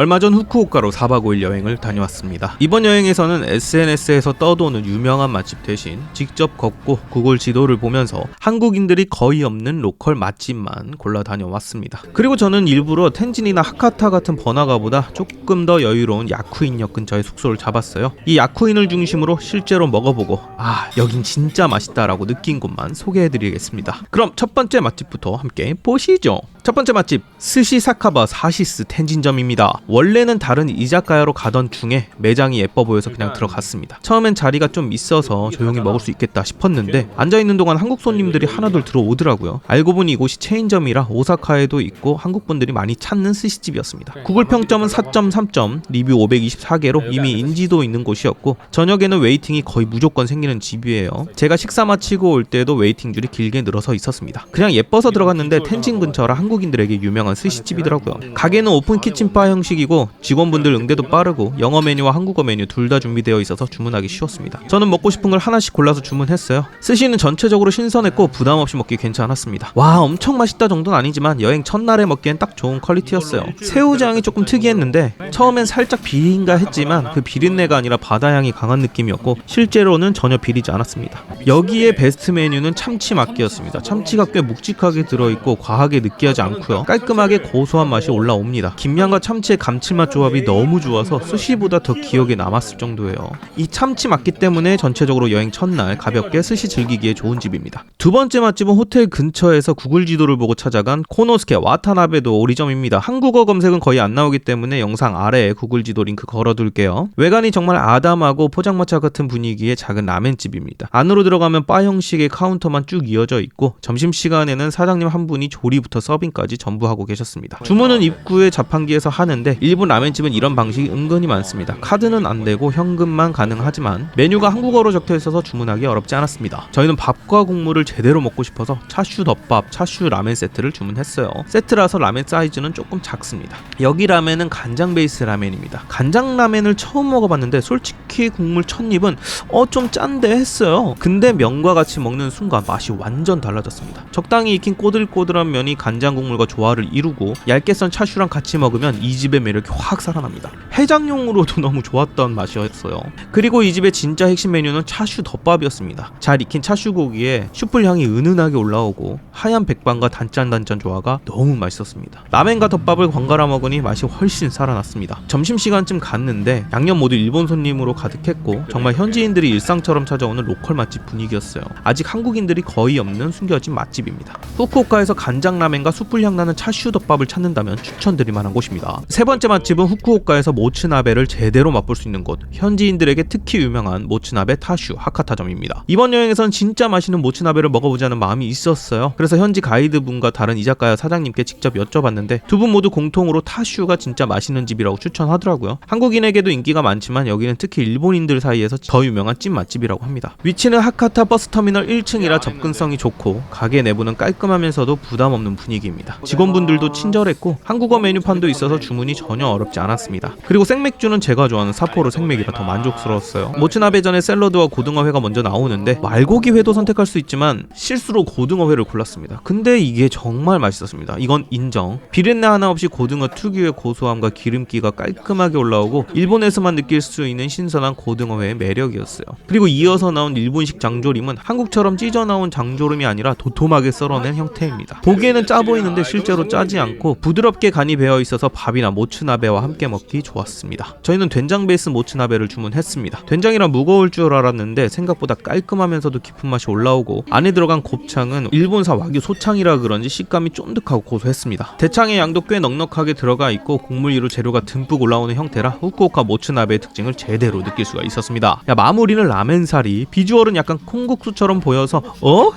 얼마 전 후쿠오카로 4박 5일 여행을 다녀왔습니다. 이번 여행에서는 SNS에서 떠도는 유명한 맛집 대신 직접 걷고 구글 지도를 보면서 한국인들이 거의 없는 로컬 맛집만 골라 다녀왔습니다. 그리고 저는 일부러 텐진이나 하카타 같은 번화가보다 조금 더 여유로운 야쿠인역 근처에 숙소를 잡았어요. 이 야쿠인을 중심으로 실제로 먹어보고 여긴 진짜 맛있다라고 느낀 곳만 소개해드리겠습니다. 그럼 첫 번째 맛집부터 함께 보시죠. 첫 번째 맛집 스시사카바 사시스 텐진점입니다. 원래는 다른 이자카야로 가던 중에 매장이 예뻐 보여서 그냥 들어갔습니다. 처음엔 자리가 좀 있어서 조용히 먹을 수 있겠다 싶었는데 앉아있는 동안 한국 손님들이 하나둘 들어오더라고요. 알고 보니 이곳이 체인점이라 오사카에도 있고 한국분들이 많이 찾는 스시집이었습니다. 구글 평점은 4.3점, 리뷰 524개로 이미 인지도 있는 곳이었고 저녁에는 웨이팅이 거의 무조건 생기는 집이에요. 제가 식사 마치고 올 때도 웨이팅 줄이 길게 늘어서 있었습니다. 그냥 예뻐서 들어갔는데 텐진 근처라 한국인들에게 유명한 스시집이더라고요. 가게는 오픈 키친바 형식이고 직원분들 응대도 빠르고 영어 메뉴와 한국어 메뉴 둘 다 준비되어 있어서 주문하기 쉬웠습니다. 저는 먹고 싶은 걸 하나씩 골라서 주문했어요. 스시는 전체적으로 신선했고 부담 없이 먹기 괜찮았습니다. 와, 엄청 맛있다 정도는 아니지만 여행 첫날에 먹기엔 딱 좋은 퀄리티였어요. 새우장이 조금 특이했는데 처음엔 살짝 비린가 했지만 그 비린내가 아니라 바다향이 강한 느낌이었고 실제로는 전혀 비리지 않았습니다. 여기에 베스트 메뉴는 참치 막기였습니다. 참치가 꽤 묵직하게 들어있고 과하게 느끼하지 않고요. 깔끔하게 고소한 맛이 올라옵니다. 김양과 참치의 감칠맛 조합이 너무 좋아서 스시보다 더 기억에 남았을 정도예요. 이 참치 맞기 때문에 전체적으로 여행 첫날 가볍게 스시 즐기기에 좋은 집입니다. 두 번째 맛집은 호텔 근처에서 구글 지도를 보고 찾아간 코노스케 와타나베 도리점입니다. 한국어 검색은 거의 안 나오기 때문에 영상 아래에 구글 지도 링크 걸어둘게요. 외관이 정말 아담하고 포장마차 같은 분위기의 작은 라멘집입니다. 안으로 들어가면 바 형식의 카운터만 쭉 이어져 있고 점심시간에는 사장님 한 분이 조리부터 서빙까지 전부 하고 계셨습니다. 주문은 입구에 자판기에서 하는데 일본 라멘집은 이런 방식이 은근히 많습니다. 카드는 안 되고 현금만 가능하지만 메뉴가 한국어로 적혀 있어서 주문하기 어렵지 않았습니다. 저희는 밥과 국물을 제대로 먹고 싶어서 차슈 덮밥, 차슈 라멘 세트를 주문했어요. 세트라서 라멘 사이즈는 조금 작습니다. 여기 라멘은 간장 베이스 라멘입니다. 간장 라멘을 처음 먹어봤는데 솔직히 국물 첫 입은 좀 짠데 했어요. 근데 면과 같이 먹는 순간 맛이 완전 달라졌습니다. 적당히 익힌 꼬들꼬들한 면이 간장 국물과 조화를 이루고 얇게 썬 차슈랑 같이 먹으면 이 집의 매력이 확 살아납니다. 해장용으로도 너무 좋았던 맛이었어요. 그리고 이 집의 진짜 핵심 메뉴는 차슈 덮밥이었습니다. 잘 익힌 차슈 고기에 슈플 향이 은은하게 올라오고 하얀 백반과 단짠단짠 조화가 너무 맛있었습니다. 라멘과 덮밥을 번갈아 먹으니 맛이 훨씬 살아났습니다. 점심시간쯤 갔는데 양념 모두 일본 손님으로 가득했고 정말 현지인들이 일상처럼 찾아오는 로컬 맛집 분위기였어요. 아직 한국인들이 거의 없는 숨겨진 맛집입니다. 후쿠오카에서 간장 라멘과 숯불향 나는 차슈 덮밥을 찾는다면 추천드릴 만한 곳입니다. 세 번째 맛집은 후쿠오카에서 모츠나베를 제대로 맛볼 수 있는 곳, 현지인들에게 특히 유명한 모츠나베 타슈 하카타점입니다. 이번 여행에선 진짜 맛있는 모츠나베를 먹어보자는 마음이 있었어요. 그래서 현지 가이드분과 다른 이자카야 사장님께 직접 여쭤봤는데 두 분 모두 공통으로 타슈가 진짜 맛있는 집이라고 추천하더라고요. 한국인에게도 인기가 많지만 여기는 특히 일본인들 사이에서 더 유명한 찐 맛집이라고 합니다. 위치는 하카타 버스터미널 1층이라 접근성이 좋고 가게 내부는 깔끔하면서도 부담 없는 분위기입니다. 직원분들도 친절했고 한국어 메뉴판도 있어서 주문이 전혀 어렵지 않았습니다. 그리고 생맥주는 제가 좋아하는 사포로 생맥이라 더 만족스러웠어요. 모츠나베 전에 샐러드와 고등어회가 먼저 나오는데 말고기회도 선택할 수 있지만 실수로 고등어회를 골랐습니다. 근데 이게 정말 맛있었습니다. 이건 인정. 비린내 하나 없이 고등어 특유의 고소함과 기름기가 깔끔하게 올라오고 일본에서만 느낄 수 있는 신선한 고등어회의 매력이었어요. 그리고 이어서 나온 일본식 장조림은 한국처럼 찢어 나온 장조림이 아니라 도톰하게 썰어낸 형태입니다. 보기에는 짜 보이는데 실제로 짜지 않고 부드럽게 간이 배어 있어서 밥이나 모츠나베와 함께 먹기 좋았습니다. 저희는 된장 베이스 모츠나베를 주문했습니다. 된장이라 무거울 줄 알았는데 생각보다 깔끔하면서도 깊은 맛이 올라오고 안에 들어간 곱창은 일본사 와규 소창이라 그런지 식감이 쫀득하고 고소했습니다. 대창의 양도 꽤 넉넉하게 들어가 있고 국물 위로 재료가 듬뿍 올라오는 형태라 후쿠오카 모츠나베의 특징을 제대로 느낄 수가 있었습니다. 마무리는 라멘사리. 비주얼은 약간 콩국수처럼 보여서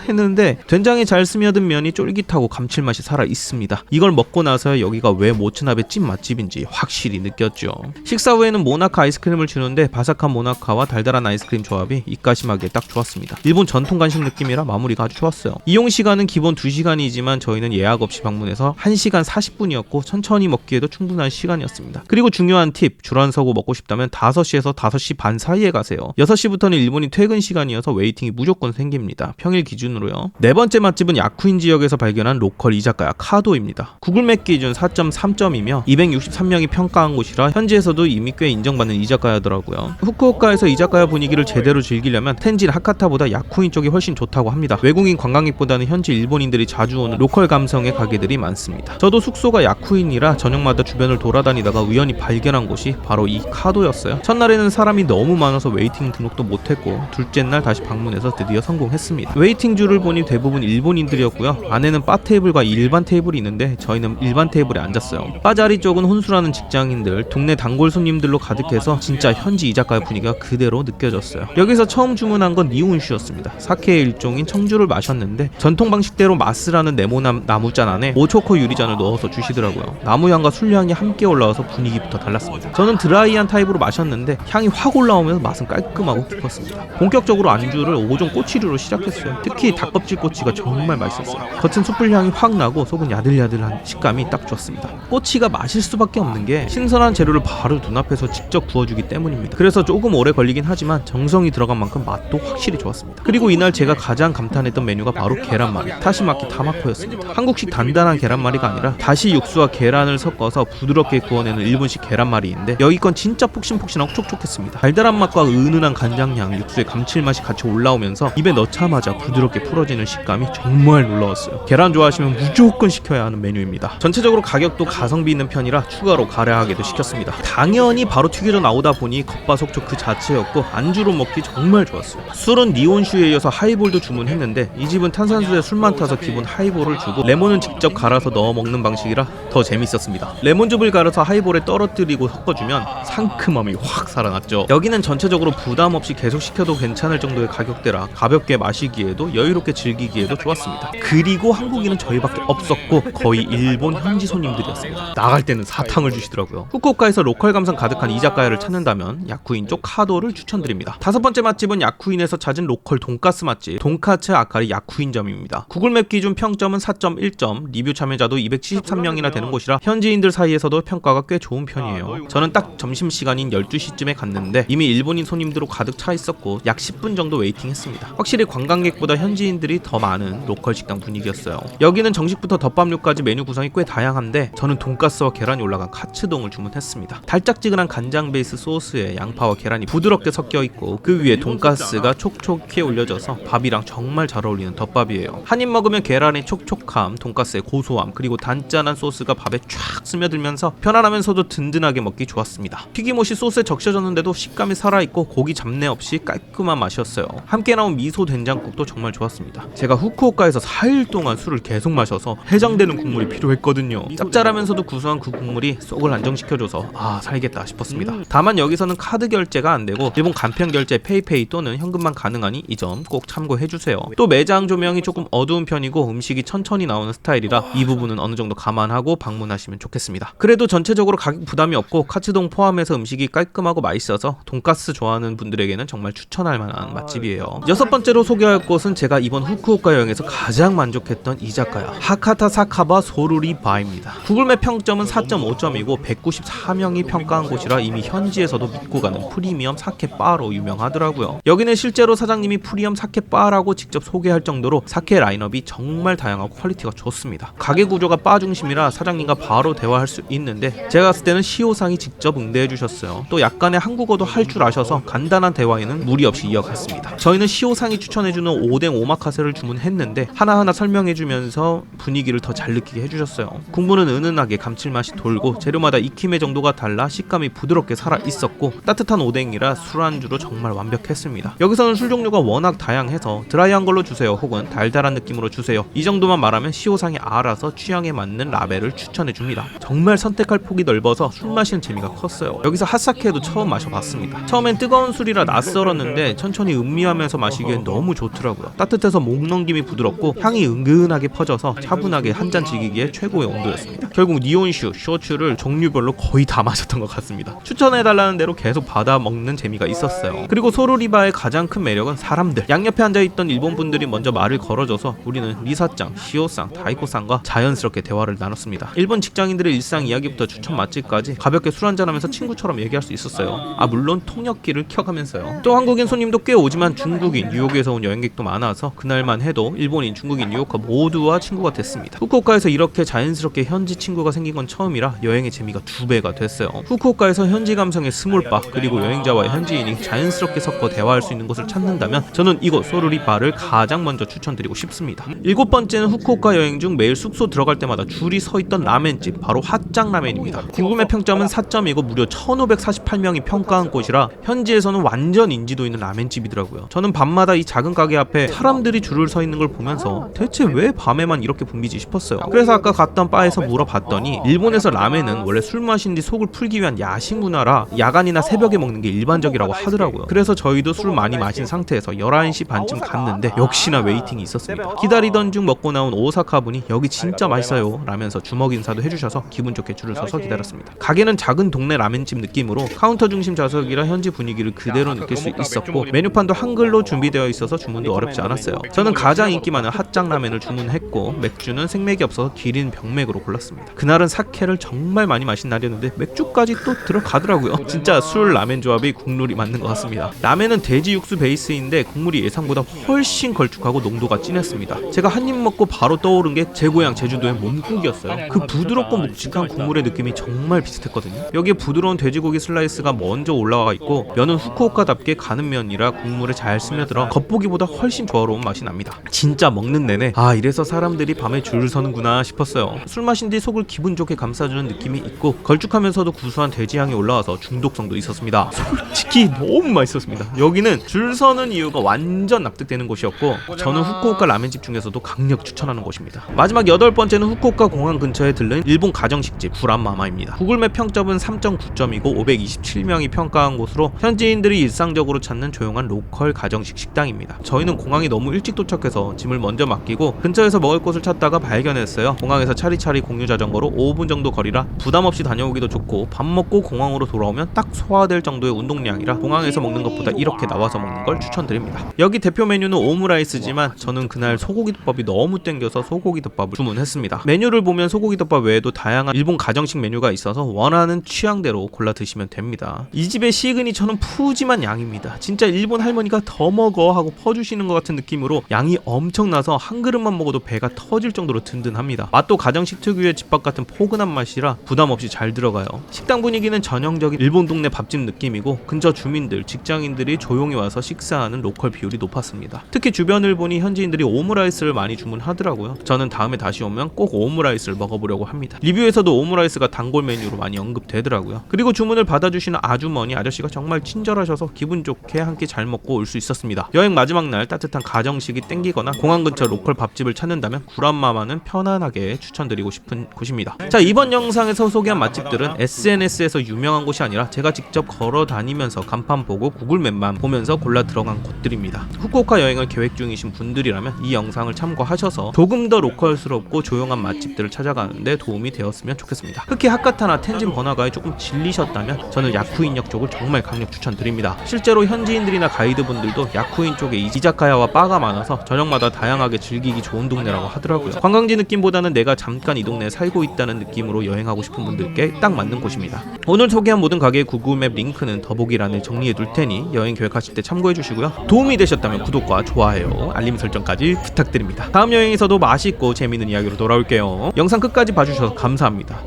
했는데 된장에 잘 스며든 면이 쫄깃하고 감칠맛이 살아 있습니다. 이걸 먹고 나서야 여기가 왜 모츠나베 찐 맛집인지 확실히 느꼈죠. 식사 후에는 모나카 아이스크림을 주는데 바삭한 모나카와 달달한 아이스크림 조합이 입가심하기에 딱 좋았습니다. 일본 전통 간식 느낌이라 마무리가 아주 좋았어요. 이용 시간은 기본 2시간이지만 저희는 예약 없이 방문해서 1시간 40분이었고 천천히 먹기에도 충분한 시간이었습니다. 그리고 중요한 팁, 줄 안 서고 먹고 싶다면 5시에서 5시 반 사이에 가세요. 6시부터는 일본이 퇴근 시간이어서 웨이팅이 무조건 생깁니다. 평일 기준으로요. 네 번째 맛집은 야쿠인 지역에서 발견한 로컬 이자카야 이자카야 카도입니다. 구글맵 기준 4.3점이며 263명이 평가한 곳이라 현지에서도 이미 꽤 인정받는 이자카야더라고요. 후쿠오카에서 이자카야 분위기를 제대로 즐기려면 텐진 하카타보다 야쿠인 쪽이 훨씬 좋다고 합니다. 외국인 관광객보다는 현지 일본인들이 자주 오는 로컬 감성의 가게들이 많습니다. 저도 숙소가 야쿠인이라 저녁마다 주변을 돌아다니다가 우연히 발견한 곳이 바로 이 카도였어요. 첫날에는 사람이 너무 많아서 웨이팅 등록도 못했고 둘째 날 다시 방문해서 드디어 성공했습니다. 웨이팅 줄을 보니 대부분 일본인들이었고요. 안에는 바 테이블과 일반 테이블이 있는데 저희는 일반 테이블에 앉았어요. 바 자리 쪽은 혼술하는 직장인들, 동네 단골 손님들로 가득해서 진짜 현지 이자카야 분위기가 그대로 느껴졌어요. 여기서 처음 주문한 건 니온슈였습니다. 사케의 일종인 청주를 마셨는데 전통 방식대로 마스라는 네모난 나무잔 안에 오초코 유리잔을 넣어서 주시더라고요. 나무향과 술향이 함께 올라와서 분위기부터 달랐습니다. 저는 드라이한 타입으로 마셨는데 향이 확 올라오면서 맛은 깔끔하고 깊었습니다. 본격적으로 안주를 5종 꼬치류로 시작했어요. 특히 닭껍질 꼬치가 정말 맛있었어요. 겉은 숯불 향이 확 나고 속은 야들야들한 식감이 딱 좋았습니다. 꼬치가 맛일 수밖에 없는 게 신선한 재료를 바로 눈앞에서 직접 구워주기 때문입니다. 그래서 조금 오래 걸리긴 하지만 정성이 들어간 만큼 맛도 확실히 좋았습니다. 그리고 이날 제가 가장 감탄했던 메뉴가 바로 계란말이 타시마키 타마코였습니다. 한국식 단단한 계란말이가 아니라 다시 육수와 계란을 섞어서 부드럽게 구워내는 일본식 계란말이인데 여기 건 진짜 폭신폭신하고 촉촉했습니다. 달달한 맛과 은은한 간장향, 육수의 감칠맛이 같이 올라오면서 입에 넣자마자 부드럽게 풀어지는 식감이 정말 놀라웠어요. 계란 좋아하시면 무조건 시켜야 하는 메뉴입니다. 전체적으로 가격도 가성비 있는 편이라 추가로 가량하게도 시켰습니다. 당연히 바로 튀겨져 나오다 보니 겉바속촉 그 자체였고 안주로 먹기 정말 좋았어요. 술은 니온슈에 이어서 하이볼도 주문했는데 이 집은 탄산수에 술만 타서 기본 하이볼을 주고 레몬은 직접 갈아서 넣어 먹는 방식이라 더 재밌었습니다. 레몬즙을 갈아서 하이볼에 떨어뜨리고 섞어주면 상큼함이 확 살아났죠. 여기는 전체적으로 부담 없이 계속 시켜도 괜찮을 정도의 가격대라 가볍게 마시기에도 여유롭게 즐기기에도 좋았습니다. 그리고 한국인은 저희밖에 없었고 거의 일본 현지 손님들이었습니다. 나갈 때는 사탕을 주시더라고요. 후쿠오카에서 로컬 감성 가득한 이자카야를 찾는다면 야쿠인 쪽 카도를 추천드립니다. 다섯 번째 맛집은 야쿠인에서 찾은 로컬 돈가스 맛집 돈카츠 아카리 야쿠인점입니다. 구글맵 기준 평점은 4.1점, 리뷰 참여자도 273명이나 되는 곳이라 현지인들 사이에서도 평가가 꽤 좋은 편이에요. 저는 딱 점심시간인 12시쯤에 갔는데 이미 일본인 손님들로 가득 차 있었고 약 10분 정도 웨이팅했습니다. 확실히 관광객보다 현지인들이 더 많은 로컬 식당 분위기였어요. 여기는 정식부터 덮밥류까지 메뉴 구성이 꽤 다양한데 저는 돈가스와 계란이 올라간 카츠동을 주문했습니다. 달짝지근한 간장 베이스 소스에 양파와 계란이 부드럽게 섞여 있고 그 위에 돈가스가 촉촉히 올려져서 밥이랑 정말 잘 어울리는 덮밥이에요. 한 입 먹으면 계란의 촉촉함, 돈가스의 고소함, 그리고 단짠한 소스가 밥에 쫙 스며들면서 편안하면서도 든든하게 먹기 좋았습니다. 튀김옷이 소스에 적셔졌는데도 식감이 살아있고 고기 잡내 없이 깔끔한 맛이었어요. 함께 나온 미소 된장국도 정말 좋았습니다. 제가 후쿠오카에서 4일 동안 술을 계속 마셔서 해장되는 국물이 필요했거든요. 짭짤하면서도 구수한 그 국물이 속을 안정시켜줘서 살겠다 싶었습니다. 다만 여기서는 카드 결제가 안되고 일본 간편 결제 페이페이 또는 현금만 가능하니 이 점 꼭 참고해주세요. 또 매장 조명이 조금 어두운 편이고 음식이 천천히 나오는 스타일이라 이 부분은 어느 정도 감안하고 방문하시면 좋겠습니다. 그래도 전체적으로 가격 부담이 없고 카츠동 포함해서 음식이 깔끔하고 맛있어서 돈가스 좋아하는 분들에게는 정말 추천할 만한 맛집이에요. 여섯 번째로 소개할 곳은 제가 이번 후쿠오카 여행에서 가장 만족했던 이자카야 하카타 사카바 소루리 바입니다. 구글맵 평점은 4.5점이고 194명이 평가한 곳이라 이미 현지에서도 믿고 가는 프리미엄 사케 바로 유명하더라고요. 여기는 실제로 사장님이 프리미엄 사케 바라고 직접 소개할 정도로 사케 라인업이 정말 다양하고 퀄리티가 좋습니다. 가게 구조가 바 중심이라 사장님과 바로 대화할 수 있는데 제가 갔을 때는 시오상이 직접 응대해 주셨어요. 또 약간의 한국어도 할 줄 아셔서 간단한 대화에는 무리 없이 이어갔습니다. 저희는 시오상이 추천해주는 오뎅 오마카세를 주문했는데 하나하나 설명해주면서 분위기를 더 잘 느끼게 해주셨어요. 국물은 은은하게 감칠맛이 돌고 재료마다 익힘의 정도가 달라 식감이 부드럽게 살아있었고 따뜻한 오뎅이라 술안주로 정말 완벽했습니다. 여기서는 술 종류가 워낙 다양해서 드라이한 걸로 주세요 혹은 달달한 느낌으로 주세요 이 정도만 말하면 시오상이 알아서 취향에 맞는 라벨을 추천해줍니다. 정말 선택할 폭이 넓어서 술 마시는 재미가 컸어요. 여기서 핫사케도 처음 마셔봤습니다. 처음엔 뜨거운 술이라 낯설었는데 천천히 음미하면서 마시기엔 너무 좋더라고요. 따뜻해서 목 넘김이 부드럽고 향이 은근하게 퍼져서 차분하게 한 잔 즐기기에 최고의 온도였습니다. 결국 니온슈, 쇼츠를 종류별로 거의 다 마셨던 것 같습니다. 추천해달라는 대로 계속 받아 먹는 재미가 있었어요. 그리고 소루리바의 가장 큰 매력은 사람들. 양옆에 앉아있던 일본 분들이 먼저 말을 걸어줘서 우리는 리사짱, 시오상, 다이코상과 자연스럽게 대화를 나눴습니다. 일본 직장인들의 일상 이야기부터 추천 맛집까지 가볍게 술 한잔하면서 친구처럼 얘기할 수 있었어요. 물론 통역기를 켜가면서요. 또 한국인 손님도 꽤 오지만 중국인, 뉴욕에서 온 여행객도 많아서 그날만 해도 일본인, 중국인, 뉴요커 모두와 친구가 됐습니다. 했습니다. 후쿠오카에서 이렇게 자연스럽게 현지 친구가 생긴 건 처음이라 여행의 재미가 2배가 됐어요. 후쿠오카에서 현지 감성의 스몰바 그리고 여행자와 현지인이 자연스럽게 섞어 대화할 수 있는 곳을 찾는다면 저는 이곳 소르리 바를 가장 먼저 추천드리고 싶습니다. 7번째는 후쿠오카 여행 중 매일 숙소 들어갈 때마다 줄이 서 있던 라멘집, 바로 핫짱 라멘입니다. 구글맵 평점은 4점이고 무려 1548명이 평가한 곳이라 현지에서는 완전 인지도 있는 라멘집이더라고요. 저는 밤마다 이 작은 가게 앞에 사람들이 줄을 서 있는 걸 보면서 대체 왜 밤에만 이렇게 붐비지 싶었어요. 그래서 아까 갔던 바에서 물어봤더니 일본에서 라멘은 원래 술 마신 뒤 속을 풀기 위한 야식 문화라 야간이나 새벽에 먹는 게 일반적이라고 하더라고요. 그래서 저희도 술 많이 마신 상태에서 11시 반쯤 갔는데 역시나 웨이팅이 있었습니다. 기다리던 중 먹고 나온 오사카 분이 여기 진짜 맛있어요 라면서 주먹 인사도 해주셔서 기분 좋게 줄을 서서 기다렸습니다. 가게는 작은 동네 라멘집 느낌으로 카운터 중심 좌석이라 현지 분위기를 그대로 느낄 수 있었고 메뉴판도 한글로 준비되어 있어서 주문도 어렵지 않았어요. 저는 가장 인기 많은 핫짱 라멘을 주문했고 맥주는 생맥이 없어서 기린 병맥으로 골랐습니다. 그날은 사케를 정말 많이 마신 날이었는데 맥주까지 또 들어가더라고요. 진짜 술 라멘 조합이 국룰이 맞는 것 같습니다. 라멘은 돼지 육수 베이스인데 국물이 예상보다 훨씬 걸쭉하고 농도가 진했습니다. 제가 한 입 먹고 바로 떠오른 게 제 고향 제주도의 몸국이었어요. 그 부드럽고 묵직한 국물의 느낌이 정말 비슷했거든요. 여기에 부드러운 돼지고기 슬라이스가 먼저 올라와 있고 면은 후쿠오카답게 가는 면이라 국물에 잘 스며들어 겉보기보다 훨씬 조화로운 맛이 납니다. 진짜 먹는 내내 아, 이래서 사람들이 밤에 줄을 서는구나 싶었어요. 술 마신 뒤 속을 기분 좋게 감싸주는 느낌이 있고 걸쭉하면서도 구수한 돼지향이 올라와서 중독성도 있었습니다. 솔직히 너무 맛있었습니다. 여기는 줄 서는 이유가 완전 납득되는 곳이었고 저는 후쿠오카 라멘집 중에서도 강력 추천하는 곳입니다. 마지막 8번째는 후쿠오카 공항 근처에 들른 일본 가정식집 구란마마입니다. 구글맵 평점은 3.9점이고 527명이 평가한 곳으로 현지인들이 일상적으로 찾는 조용한 로컬 가정식 식당입니다. 저희는 공항에 너무 일찍 도착해서 짐을 먼저 맡기고 근처에서 먹을 곳을 찾다가 발견했어요. 공항에서 차리차리 공유 자전거로 5분 정도 거리라 부담 없이 다녀오기도 좋고 밥 먹고 공항으로 돌아오면 딱 소화될 정도의 운동량이라 공항에서 먹는 것보다 이렇게 나와서 먹는 걸 추천드립니다. 여기 대표 메뉴는 오므라이스지만 저는 그날 소고기덮밥이 너무 땡겨서 소고기덮밥을 주문했습니다. 메뉴를 보면 소고기덮밥 외에도 다양한 일본 가정식 메뉴가 있어서 원하는 취향대로 골라 드시면 됩니다. 이 집의 시그니처는 푸짐한 양입니다. 진짜 일본 할머니가 더 먹어 하고 퍼주시는 것 같은 느낌으로 양이 엄청나서 한 그릇만 먹어도 배가 터질 정도로 든든합니다. 맛도 가정식 특유의 집밥 같은 포근한 맛이라 부담 없이 잘 들어가요. 식당 분위기는 전형적인 일본 동네 밥집 느낌이고 근처 주민들, 직장인들이 조용히 와서 식사하는 로컬 비율이 높았습니다. 특히 주변을 보니 현지인들이 오므라이스를 많이 주문하더라고요. 저는 다음에 다시 오면 꼭 오므라이스를 먹어보려고 합니다. 리뷰에서도 오므라이스가 단골 메뉴로 많이 언급되더라고요. 그리고 주문을 받아주시는 아주머니 아저씨가 정말 친절하셔서 기분 좋게 한 끼 잘 먹고 올 수 있었습니다. 여행 마지막 날 따뜻한 가정식이 땡기거나 공항 근처 로컬 밥집을 찾는다면 구란마마는 편안하게 추천드리고 싶은 곳입니다. 자, 이번 영상에서 소개한 맛집들은 SNS에서 유명한 곳이 아니라 제가 직접 걸어 다니면서 간판 보고 구글맵만 보면서 골라 들어간 곳들입니다. 후쿠오카 여행을 계획 중이신 분들이라면 이 영상을 참고하셔서 조금 더 로컬스럽고 조용한 맛집들을 찾아가는데 도움이 되었으면 좋겠습니다. 특히 하카타나 텐진 번화가에 조금 질리셨다면 저는 야쿠인역 쪽을 정말 강력 추천드립니다. 실제로 현지인들이나 가이드분들도 야쿠인 쪽에 이자카야와 바가 많아서 저녁마다 다양하게 즐기기 좋은 동네라고 하더라고요. 관광지 느낌보다는 내가 잠깐 이 동네에 살고 있다는 느낌으로 여행하고 싶은 분들께 딱 맞는 곳입니다. 오늘 소개한 모든 가게의 구글맵 링크는 더보기란에 정리해 둘 테니 여행 계획하실 때 참고해 주시고요. 도움이 되셨다면 구독과 좋아요, 알림 설정까지 부탁드립니다. 다음 여행에서도 맛있고 재미있는 이야기로 돌아올게요. 영상 끝까지 봐주셔서 감사합니다.